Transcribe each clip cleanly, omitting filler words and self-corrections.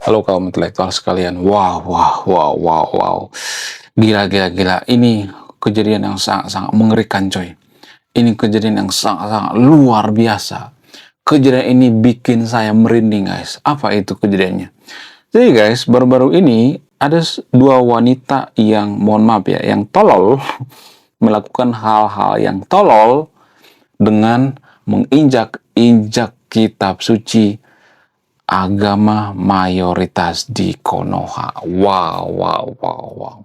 Halo kaum intelektual sekalian. Wow, wow, wow, wow, wow. Gila, gila, gila. Ini kejadian yang sangat-sangat mengerikan, coy. Ini kejadian yang sangat-sangat luar biasa. Kejadian ini bikin saya merinding, guys. Apa itu kejadiannya? Jadi, guys, baru-baru ini ada dua wanita yang, mohon maaf ya, yang tolol melakukan hal-hal yang tolol dengan menginjak-injak kitab suci agama mayoritas di Konoha. Wow, wow, wow, wow.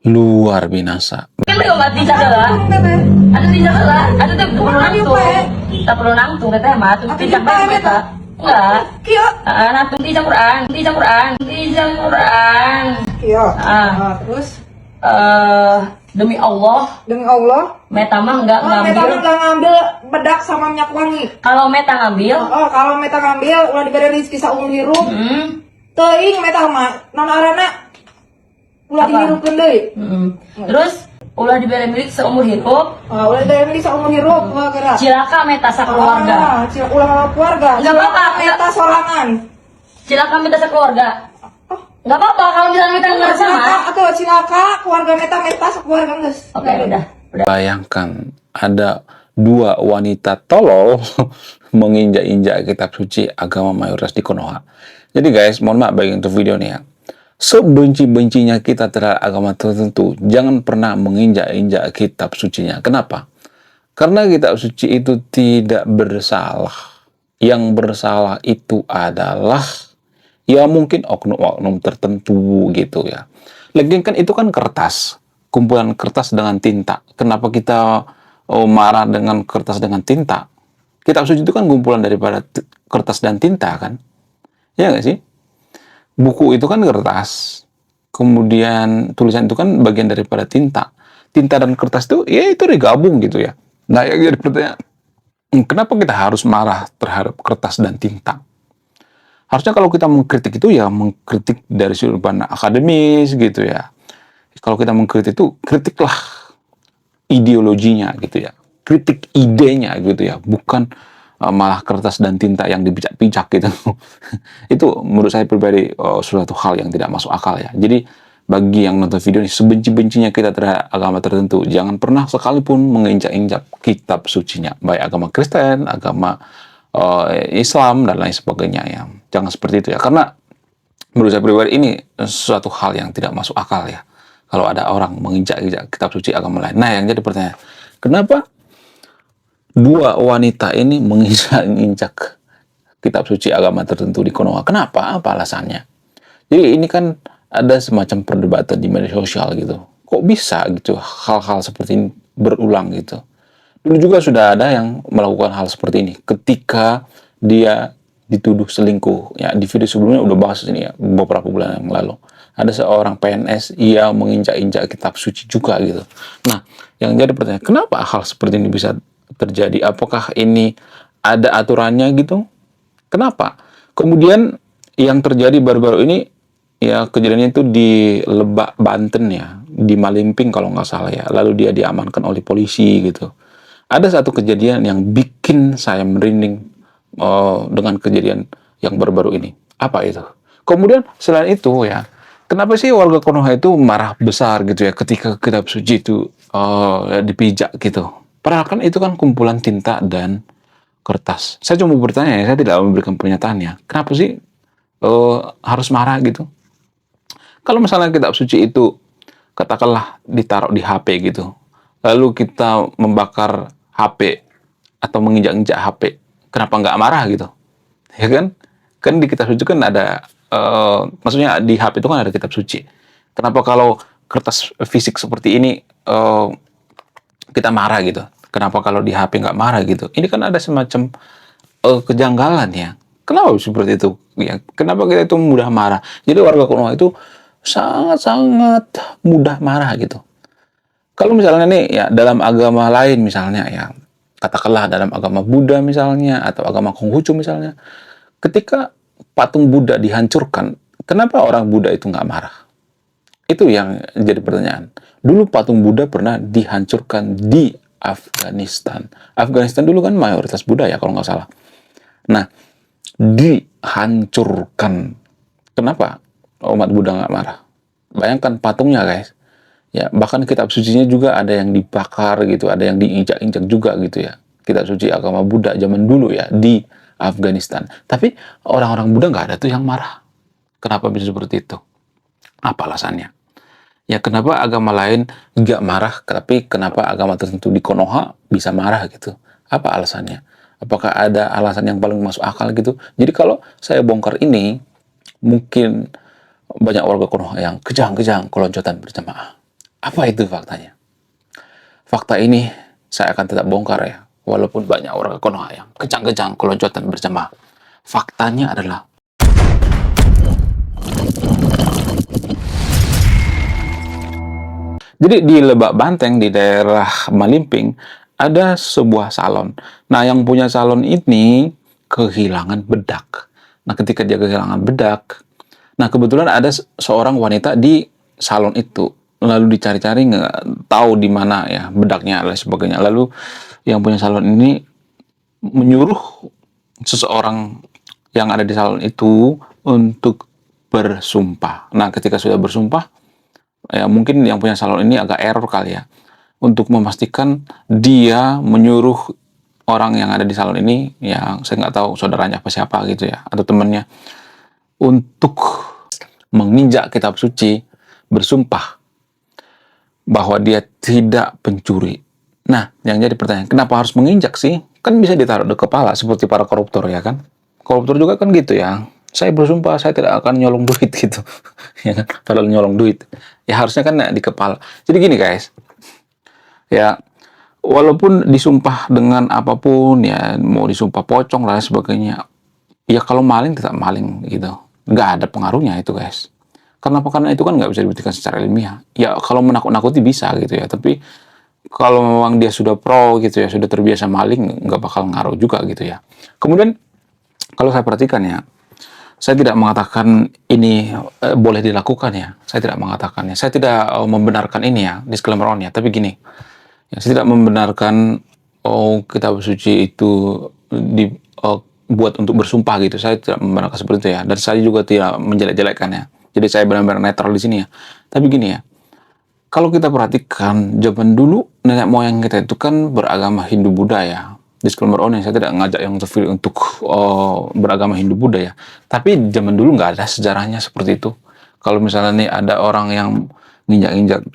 Luar binasa. Kan mati saja ada tidak lah, ada tuh perlu nangtung, tak perlu nangtung kita mah, tuh tidak baik kita. Enggak. Kio. Nangtung di Quran, di Quran, di Quran. Kio. Terus demi Allah, Meta mah enggak ngambil. Meta nggak ngambil bedak sama minyak wangi. Kalau Meta ngambil, kalau Meta ngambil ulah diberi rezeki saumur hirup. Teuing Meta mah non arana ulah dihirupkeun deui. Terus ulah diberi milik seumur hidup. Ulah diberi milik seumur hirup geura. Cilaka Meta sakeluarga. Cilaka ulah keluarga. Enggak apa-apa, Meta sorangan. Cilaka Meta sekeluarga. Enggak apa-apa kalau misalnya Meta enggak sama. Atau cilaka keluarga Meta sekeluarga geus. Oke, udah. Bayangkan ada dua wanita tolol menginjak-injak kitab suci agama mayoritas di Konoha. Jadi guys, mohon maaf bagi untuk video nih ya. Sebenci-bencinya kita terhadap agama tertentu, jangan pernah menginjak-injak kitab sucinya. Kenapa? Karena kitab suci itu tidak bersalah. Yang bersalah itu adalah ya mungkin oknum-oknum tertentu gitu ya. Lagian kan itu kan kertas, kumpulan kertas dengan tinta. Kenapa kita marah dengan kertas dengan tinta? Kitab suci itu kan kumpulan daripada kertas dan tinta kan? Ya nggak sih? Buku itu kan kertas, kemudian tulisan itu kan bagian daripada tinta. Tinta dan kertas itu, ya itu digabung gitu ya. Nah, yang jadi pertanyaan, kenapa kita harus marah terhadap kertas dan tinta? Harusnya kalau kita mengkritik itu ya mengkritik dari sudut pandang akademis gitu ya. Kalau kita mengkritik itu, kritiklah ideologinya gitu ya. Kritik idenya gitu ya, bukan malah kertas dan tinta yang dipijak-pijak gitu. Itu menurut saya pribadi suatu hal yang tidak masuk akal ya. Jadi bagi yang nonton video ini, sebenci-bencinya kita terhadap agama tertentu, jangan pernah sekalipun menginjak-injak kitab sucinya, baik agama Kristen, agama Islam dan lain sebagainya ya. Jangan seperti itu ya, karena menurut saya pribadi ini suatu hal yang tidak masuk akal ya. Kalau ada orang menginjak-injak kitab suci agama lain. Nah, yang jadi pertanyaan, kenapa dua wanita ini menginjak-injak kitab suci agama tertentu di Konoha? Kenapa? Apa alasannya? Jadi ini kan ada semacam perdebatan di media sosial gitu. Kok bisa gitu hal-hal seperti ini berulang gitu? Dulu juga sudah ada yang melakukan hal seperti ini ketika dia dituduh selingkuh. Ya, di video sebelumnya udah bahas ini ya, beberapa bulan yang lalu. Ada seorang PNS yang menginjak-injak kitab suci juga gitu. Nah, yang jadi pertanyaan, kenapa hal seperti ini bisa terjadi? Apakah ini ada aturannya gitu? Kenapa? Kemudian yang terjadi baru-baru ini, ya kejadiannya itu di Lebak, Banten ya, di Malimping kalau nggak salah ya. Lalu dia diamankan oleh polisi gitu. Ada satu kejadian yang bikin saya merinding dengan kejadian yang baru-baru ini. Apa itu? Kemudian selain itu ya, kenapa sih warga Konoha itu marah besar gitu ya ketika kitab suci itu dipijak gitu? Padahal kan itu kan kumpulan tinta dan kertas. Saya cuma bertanya ya, saya tidak memberikan pernyataannya. Kenapa sih harus marah gitu? Kalau misalnya kitab suci itu katakanlah ditaruh di HP gitu, lalu kita membakar HP atau menginjak-injak HP, kenapa nggak marah gitu? Ya kan? Kan di kitab suci kan ada, maksudnya di HP itu kan ada kitab suci. Kenapa kalau kertas fisik seperti ini kita marah gitu? Kenapa kalau di HP nggak marah gitu? Ini kan ada semacam kejanggalan ya. Kenapa seperti itu? Ya, kenapa kita itu mudah marah? Jadi warga Konoha itu sangat-sangat mudah marah gitu. Kalau misalnya nih ya dalam agama lain misalnya ya, katakanlah dalam agama Buddha misalnya atau agama Konghucu misalnya, ketika patung Buddha dihancurkan, kenapa orang Buddha itu nggak marah? Itu yang jadi pertanyaan. Dulu patung Buddha pernah dihancurkan di Afghanistan. Afghanistan dulu kan mayoritas Buddha ya kalau nggak salah. Nah, dihancurkan Kenapa umat Buddha nggak marah? Bayangkan patungnya, guys. Ya, bahkan kitab sucinya juga ada yang dibakar gitu, ada yang diinjak-injak juga gitu ya. Kitab suci agama Buddha zaman dulu ya di Afghanistan. Tapi orang-orang Buddha nggak ada tuh yang marah. Kenapa bisa seperti itu? Apa alasannya? Ya kenapa agama lain nggak marah, tapi kenapa agama tertentu di Konoha bisa marah gitu? Apa alasannya? Apakah ada alasan yang paling masuk akal gitu? Jadi kalau saya bongkar ini, mungkin banyak warga Konoha yang kejang-kejang keloncotan berjamaah. Apa itu faktanya? Fakta ini saya akan tetap bongkar ya, walaupun banyak warga Konoha yang kejang-kejang keloncotan berjamaah. Faktanya adalah jadi di Lebak Banteng di daerah Malimping ada sebuah salon. Nah, yang punya salon ini kehilangan bedak. Nah, ketika dia kehilangan bedak, nah kebetulan ada seorang wanita di salon itu. Lalu dicari-cari nggak tahu di mana ya bedaknya dan sebagainya. Lalu yang punya salon ini menyuruh seseorang yang ada di salon itu untuk bersumpah. Nah, ketika sudah bersumpah, ya mungkin yang punya salon ini agak error kali ya untuk memastikan dia menyuruh orang yang ada di salon ini, yang saya nggak tahu saudaranya apa siapa gitu ya, atau temannya, untuk menginjak kitab suci, bersumpah bahwa dia tidak pencuri. Nah, yang jadi pertanyaan, kenapa harus menginjak sih? Kan bisa ditaruh di kepala seperti para koruptor ya kan? Koruptor juga kan gitu ya. Saya bersumpah saya tidak akan nyolong duit gitu. Ya kan? Padahal nyolong duit. Ya harusnya kan di kepala. Jadi gini guys. Ya, walaupun disumpah dengan apapun ya, mau disumpah pocong dan sebagainya. Ya kalau maling tetap maling gitu. Nggak ada pengaruhnya itu guys. Kenapa? Karena itu kan nggak bisa dibuktikan secara ilmiah. Ya kalau menakut-nakuti bisa gitu ya. Tapi kalau memang dia sudah pro gitu ya, sudah terbiasa maling, nggak bakal ngaruh juga gitu ya. Kemudian kalau saya perhatikan ya, saya tidak mengatakan ini boleh dilakukan ya. Saya tidak mengatakannya. Saya tidak membenarkan ini ya, disclaimer on ya. Tapi gini, ya, saya tidak membenarkan kitab suci itu dibuat untuk bersumpah gitu. Saya tidak membenarkan seperti itu ya. Dan saya juga tidak menjelek-jelekkan ya. Jadi saya benar-benar netral di sini ya. Tapi gini ya, kalau kita perhatikan zaman dulu nenek moyang kita itu kan beragama Hindu Buddha ya. Disclaimer on ya, saya tidak ngajak yang terpilih untuk beragama Hindu Buddha ya. Tapi zaman dulu nggak ada sejarahnya seperti itu. Kalau misalnya nih ada orang yang nginjak-injak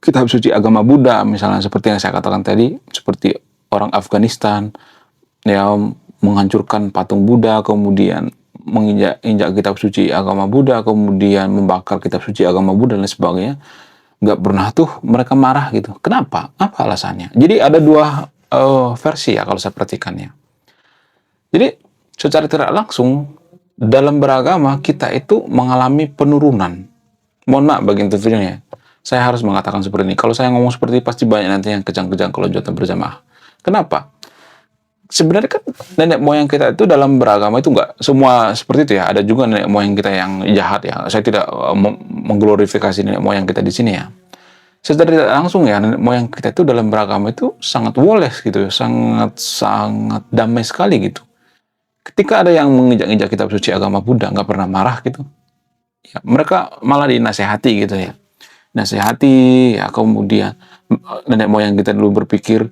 kitab suci agama Buddha, misalnya seperti yang saya katakan tadi, seperti orang Afghanistan, ya menghancurkan patung Buddha, kemudian menginjak-injak kitab suci agama Buddha, kemudian membakar kitab suci agama Buddha dan sebagainya, nggak pernah tuh mereka marah gitu. Kenapa? Apa alasannya? Jadi ada dua versi ya kalau saya perhatikannya. Jadi secara tidak langsung dalam beragama kita itu mengalami penurunan. Mohon maaf bagi interviewnya. Saya harus mengatakan seperti ini. Kalau saya ngomong seperti ini pasti banyak nanti yang kejang-kejang kalau keloncotan berjamaah. Kenapa? Sebenarnya kan nenek moyang kita itu dalam beragama itu nggak semua seperti itu ya. Ada juga nenek moyang kita yang jahat ya. Saya tidak mengglorifikasi nenek moyang kita di sini ya. Secara tidak langsung ya, nenek moyang kita itu dalam beragama itu sangat woles gitu, sangat damai sekali gitu. Ketika ada yang menginjak-injak kitab suci agama Buddha, nggak pernah marah gitu. Ya, mereka malah dinasehati gitu ya. Nasihati ya, kemudian nenek moyang kita dulu berpikir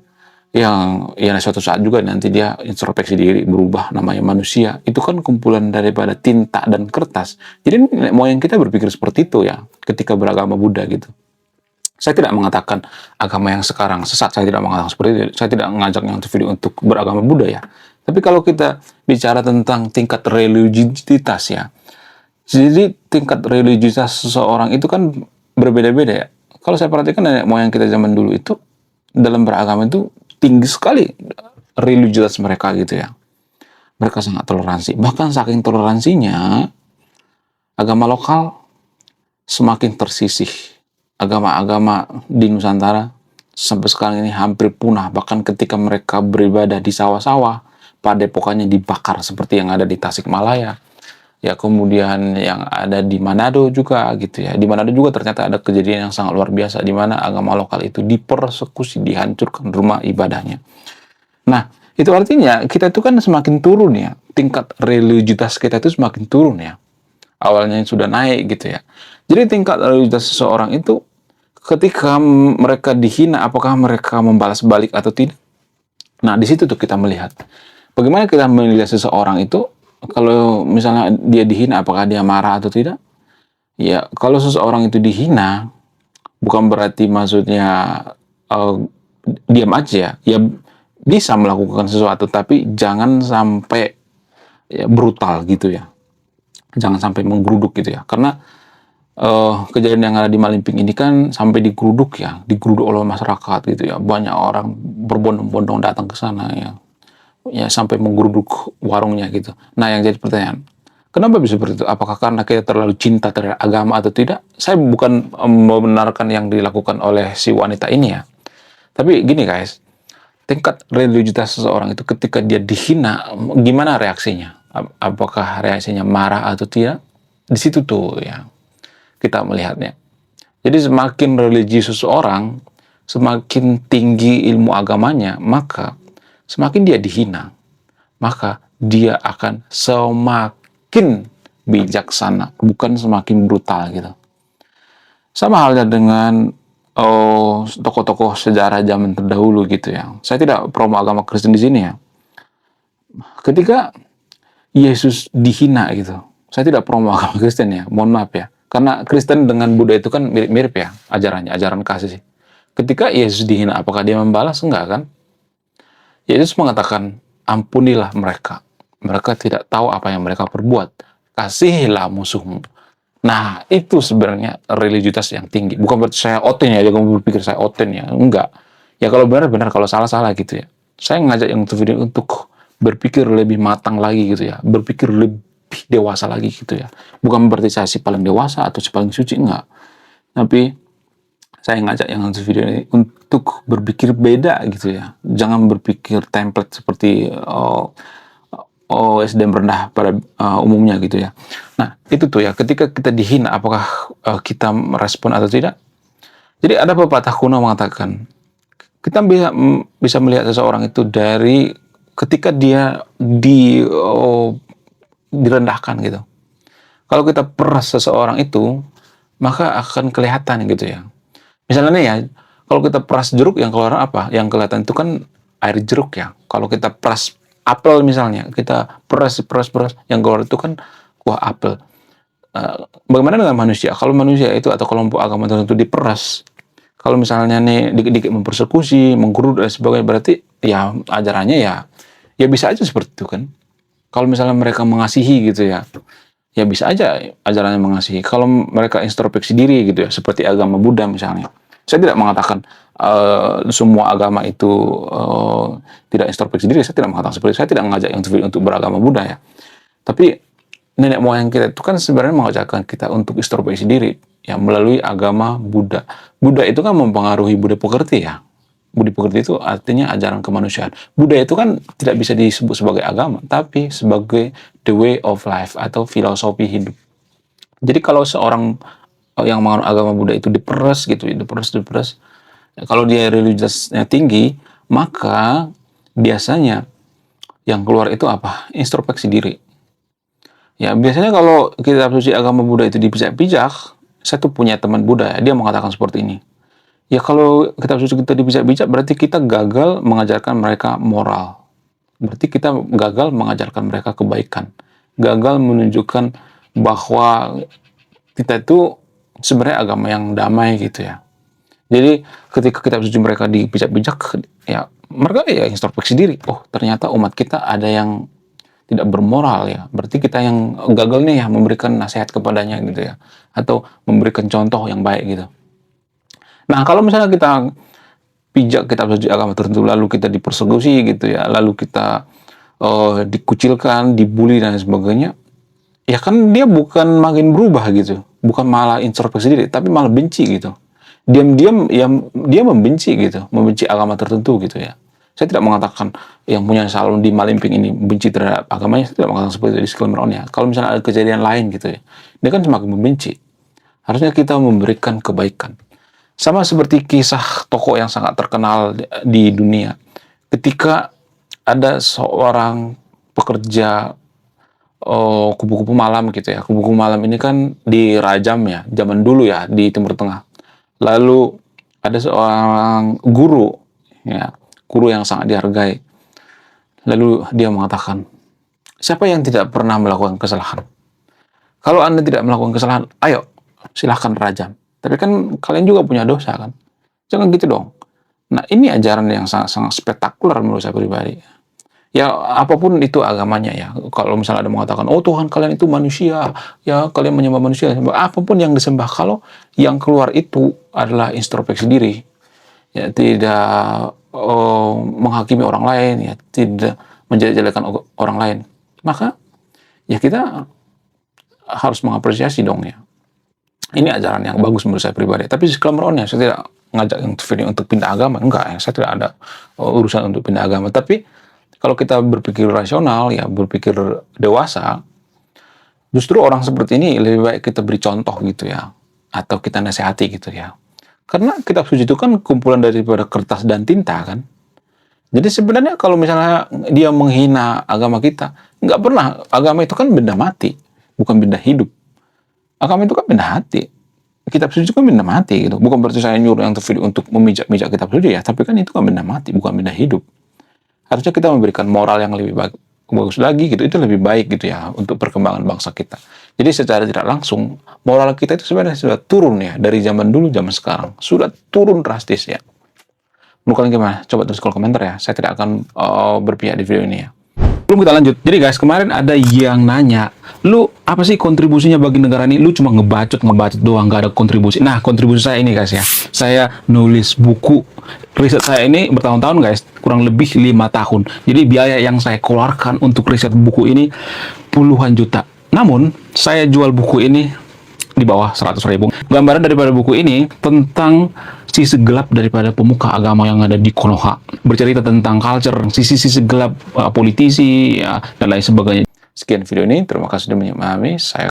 yang ya suatu saat juga nanti dia introspeksi diri, berubah, namanya manusia. Itu kan kumpulan daripada tinta dan kertas. Jadi nenek moyang kita berpikir seperti itu ya ketika beragama Buddha gitu. Saya tidak mengatakan agama yang sekarang sesat, saya tidak mengatakan seperti itu. Saya tidak mengajak yang video untuk beragama Buddha ya. Tapi kalau kita bicara tentang tingkat religiusitas ya, jadi tingkat religiusitas seseorang itu kan berbeda-beda ya. Kalau saya perhatikan nenek moyang kita zaman dulu itu dalam beragama itu tinggi sekali religiusitas mereka gitu ya. Mereka sangat toleransi. Bahkan saking toleransinya, agama lokal semakin tersisih. Agama-agama di Nusantara sampai sekarang ini hampir punah. Bahkan ketika mereka beribadah di sawah-sawah, padepokannya dibakar seperti yang ada di Tasikmalaya. Ya kemudian yang ada di Manado juga gitu ya. Di Manado juga ternyata ada kejadian yang sangat luar biasa di mana agama lokal itu dipersekusi, dihancurkan rumah ibadahnya. Nah, itu artinya kita itu kan semakin turun ya. Tingkat religiusitas kita itu semakin turun ya. awalnya sudah naik gitu ya. Jadi tingkat religiusitas seseorang itu ketika mereka dihina, apakah mereka membalas balik atau tidak? Nah, di situ tuh kita melihat bagaimana kita melihat seseorang itu kalau misalnya dia dihina, apakah dia marah atau tidak? Ya, kalau seseorang itu dihina, bukan berarti maksudnya eh, diam aja. Ya bisa melakukan sesuatu, tapi jangan sampai ya, brutal gitu ya. Jangan sampai menggeruduk gitu ya. Karena kejadian yang ada di Malimping ini kan sampai digeruduk ya, digeruduk oleh masyarakat gitu ya. Banyak orang berbondong-bondong datang ke sana ya. Ya sampai menggeruduk warungnya gitu. Nah, yang jadi pertanyaan, kenapa bisa seperti itu? Apakah karena kita terlalu cinta terhadap agama atau tidak? Saya bukan membenarkan yang dilakukan oleh si wanita ini ya. Tapi gini guys, tingkat religiusitas seseorang itu ketika dia dihina, gimana reaksinya? Apakah reaksinya marah atau tidak? Di situ tuh ya kita melihatnya. Jadi semakin religius seseorang, semakin tinggi ilmu agamanya, maka semakin dia dihina, maka dia akan semakin bijaksana, bukan semakin brutal gitu. Sama halnya dengan tokoh-tokoh sejarah zaman terdahulu gitu ya. Saya tidak promo agama Kristen di sini ya. Ketika Yesus dihina gitu, saya tidak promo agama Kristen ya, mohon maaf ya. Karena Kristen dengan Buddha itu kan mirip-mirip ya ajarannya, ajaran kasih sih. Ketika Yesus dihina, apakah dia membalas? Enggak kan? Yesus mengatakan, ampunilah mereka. Mereka tidak tahu apa yang mereka perbuat. Kasihilah musuhmu. Nah, itu sebenarnya religiusitas yang tinggi. Bukan berarti saya oten ya, jangan berpikir saya oten ya. Enggak. Ya kalau benar-benar, kalau salah-salah gitu ya. Saya ngajak yang video untuk berpikir lebih matang lagi gitu ya. Berpikir lebih dewasa lagi gitu ya. Bukan berarti saya si paling dewasa atau si paling suci, enggak. Tapi saya ngajak yang nonton video ini untuk berpikir beda gitu ya. Jangan berpikir template seperti OSDM rendah pada umumnya gitu ya. Nah, itu tuh ya, ketika kita dihina, apakah kita merespon atau tidak? Jadi ada pepatah kuno mengatakan, kita bisa melihat seseorang itu dari ketika dia direndahkan gitu. Kalau kita peras seseorang itu, maka akan kelihatan gitu ya. Misalnya nih ya, kalau kita peras jeruk yang keluar apa? Yang kelihatan itu kan air jeruk ya. Kalau kita peras apel misalnya, kita peras, yang keluar itu kan kuah apel. Bagaimana dengan manusia? Kalau manusia itu atau kelompok agama tertentu diperas, kalau misalnya nih dikit-dikit mempersekusi, menggeruduk dan sebagainya, berarti ya ajarannya ya bisa aja seperti itu kan. Kalau misalnya mereka mengasihi gitu ya bisa aja ajarannya mengasihi. Kalau mereka introspeksi diri gitu ya, seperti agama Buddha misalnya. Saya tidak mengatakan semua agama itu tidak introspeksi diri. Saya tidak mengatakan seperti itu. Saya tidak mengajak yang untuk beragama Buddha ya. Tapi nenek moyang kita itu kan sebenarnya mengajarkan kita untuk introspeksi diri ya melalui agama Buddha. Buddha itu kan mempengaruhi Buddha Pekerti ya. Budi pekerti itu artinya ajaran kemanusiaan. Buddha itu kan tidak bisa disebut sebagai agama, tapi sebagai the way of life atau filosofi hidup. Jadi kalau seorang yang menganut agama Buddha itu diperas gitu, diperas. Kalau dia religiusnya tinggi, maka biasanya yang keluar itu apa? Introspeksi diri. Ya biasanya kalau kitab suci agama Buddha itu dipijak-pijak, saya tuh punya teman Buddha, dia mengatakan seperti ini. Ya kalau kitab suci kita dipijak-pijak, berarti kita gagal mengajarkan mereka moral. Berarti kita gagal mengajarkan mereka kebaikan. Gagal menunjukkan bahwa kita itu sebenarnya agama yang damai gitu ya. Jadi ketika kitab suci mereka dipijak-pijak, ya mereka ya introspeksi diri. Oh ternyata umat kita ada yang tidak bermoral ya. Berarti kita yang gagal nih ya memberikan nasihat kepadanya gitu ya. Atau memberikan contoh yang baik gitu. Nah, kalau misalnya kita pijak kitab suci agama tertentu, lalu kita dipersekusi gitu ya, lalu kita dikucilkan, dibully dan sebagainya, ya kan dia bukan makin berubah gitu, bukan malah introspeksi diri, tapi malah benci gitu. Diam-diam ya dia membenci gitu, membenci agama tertentu gitu ya. Saya tidak mengatakan yang punya salon di Malimping ini benci terhadap agamanya, saya tidak mengatakan seperti itu, disclaimer on ya. Kalau misalnya ada kejadian lain gitu ya, dia kan semakin membenci. Harusnya kita memberikan kebaikan. Sama seperti kisah tokoh yang sangat terkenal di dunia. Ketika ada seorang pekerja kupu-kupu malam gitu ya. Kupu-kupu malam ini kan dirajam ya, zaman dulu ya di Timur Tengah. Lalu ada seorang guru, ya, guru yang sangat dihargai. Lalu dia mengatakan, siapa yang tidak pernah melakukan kesalahan? Kalau Anda tidak melakukan kesalahan, ayo silahkan rajam. Tapi kan kalian juga punya dosa kan? Jangan gitu dong. Nah, ini ajaran yang sangat spektakuler menurut saya pribadi. Ya, apapun itu agamanya ya. Kalau misalnya ada mengatakan, oh Tuhan kalian itu manusia, ya kalian menyembah manusia. Apapun yang disembah, kalau yang keluar itu adalah introspeksi diri, ya tidak menghakimi orang lain, ya tidak menjelek-jelekan orang lain, maka ya kita harus mengapresiasi dong ya. Ini ajaran yang bagus menurut saya pribadi. Tapi disclaimer on ya, saya tidak ngajak yang video untuk pindah agama, enggak ya. Saya tidak ada urusan untuk pindah agama. Tapi kalau kita berpikir rasional ya, berpikir dewasa, justru orang seperti ini lebih baik kita beri contoh gitu ya, atau kita nasihati gitu ya. Karena kitab suci itu kan kumpulan daripada kertas dan tinta kan. Jadi sebenarnya kalau misalnya dia menghina agama kita, nggak pernah. Agama itu kan benda mati, bukan benda hidup. Agama itu kan benda hati. Kitab suci itu kan benda mati gitu. Bukan berarti saya nyuruh yang video untuk memijak-mijak kitab suci ya, tapi kan itu kan benda mati, bukan benda hidup. Harusnya kita memberikan moral yang lebih bagus lagi gitu. Itu lebih baik gitu ya untuk perkembangan bangsa kita. Jadi secara tidak langsung moral kita itu sebenarnya sudah turun ya, dari zaman dulu zaman sekarang sudah turun drastis ya. Menurut kalian gimana? Coba tulis kolom komentar ya. Saya tidak akan berpihak di video ini ya. Belum kita lanjut. Jadi guys, kemarin ada yang nanya, lu apa sih kontribusinya bagi negara ini? Lu cuma ngebacot doang, gak ada kontribusi. Nah, kontribusi saya ini guys ya. Saya nulis buku. Riset saya ini bertahun-tahun guys, kurang lebih 5 tahun. Jadi biaya yang saya keluarkan untuk riset buku ini puluhan juta. Namun, saya jual buku ini di bawah 100.000. Gambaran daripada buku ini tentang sisi gelap daripada pemuka agama yang ada di Konoha. Bercerita tentang culture, sisi-sisi gelap politisi, ya, dan lain sebagainya. Sekian video ini, terima kasih sudah menyimak. Saya